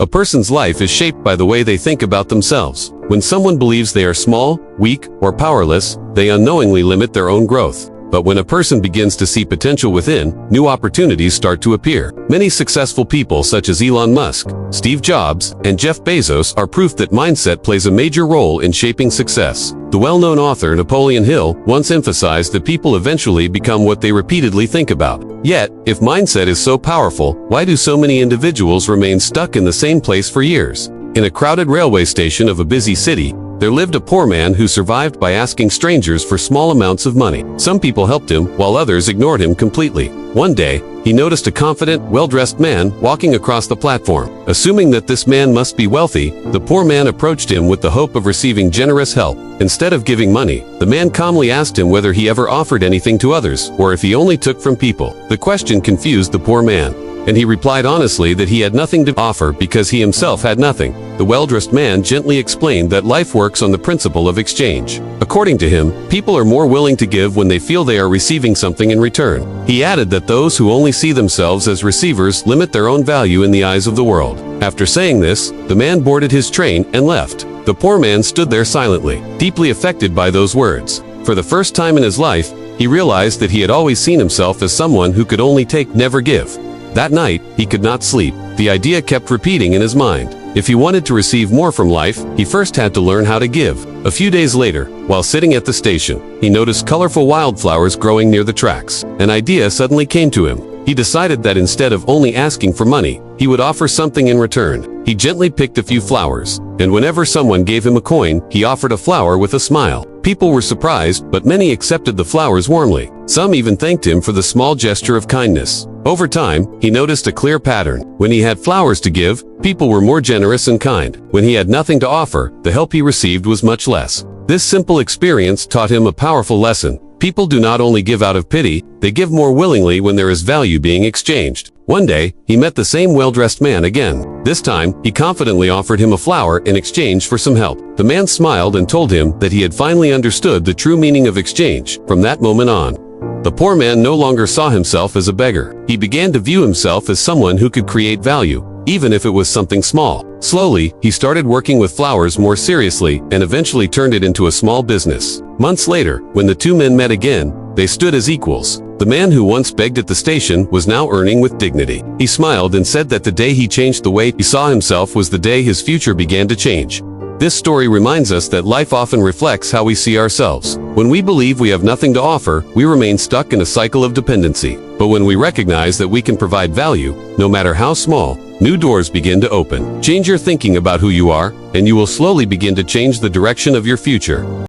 A person's life is shaped by the way they think about themselves. When someone believes they are small, weak, or powerless, they unknowingly limit their own growth. But when a person begins to see potential within, new opportunities start to appear. Many successful people such as Elon Musk, Steve Jobs, and Jeff Bezos are proof that mindset plays a major role in shaping success. The well-known author Napoleon Hill once emphasized that people eventually become what they repeatedly think about. Yet, if mindset is so powerful, why do so many individuals remain stuck in the same place for years? In a crowded railway station of a busy city, there lived a poor man who survived by asking strangers for small amounts of money. Some people helped him, while others ignored him completely. One day, he noticed a confident, well-dressed man walking across the platform. Assuming that this man must be wealthy, the poor man approached him with the hope of receiving generous help. Instead of giving money, the man calmly asked him whether he ever offered anything to others, or if he only took from people. The question confused the poor man, and he replied honestly that he had nothing to offer because he himself had nothing. The well-dressed man gently explained that life works on the principle of exchange. According to him, people are more willing to give when they feel they are receiving something in return. He added that those who only see themselves as receivers limit their own value in the eyes of the world. After saying this, the man boarded his train and left. The poor man stood there silently, deeply affected by those words. For the first time in his life, he realized that he had always seen himself as someone who could only take, never give. That night, he could not sleep. The idea kept repeating in his mind. If he wanted to receive more from life, he first had to learn how to give. A few days later, while sitting at the station, he noticed colorful wildflowers growing near the tracks. An idea suddenly came to him. He decided that instead of only asking for money, he would offer something in return. He gently picked a few flowers, and whenever someone gave him a coin, he offered a flower with a smile. People were surprised, but many accepted the flowers warmly. Some even thanked him for the small gesture of kindness. Over time, he noticed a clear pattern. When he had flowers to give, people were more generous and kind. When he had nothing to offer, the help he received was much less. This simple experience taught him a powerful lesson. People do not only give out of pity, they give more willingly when there is value being exchanged. One day, he met the same well-dressed man again. This time, he confidently offered him a flower in exchange for some help. The man smiled and told him that he had finally understood the true meaning of exchange. From that moment on, the poor man no longer saw himself as a beggar. He began to view himself as someone who could create value, even if it was something small. Slowly, he started working with flowers more seriously and eventually turned it into a small business. Months later, when the two men met again, they stood as equals. The man who once begged at the station was now earning with dignity. He smiled and said that the day he changed the way he saw himself was the day his future began to change. This story reminds us that life often reflects how we see ourselves. When we believe we have nothing to offer, we remain stuck in a cycle of dependency. But when we recognize that we can provide value, no matter how small, new doors begin to open. Change your thinking about who you are, and you will slowly begin to change the direction of your future.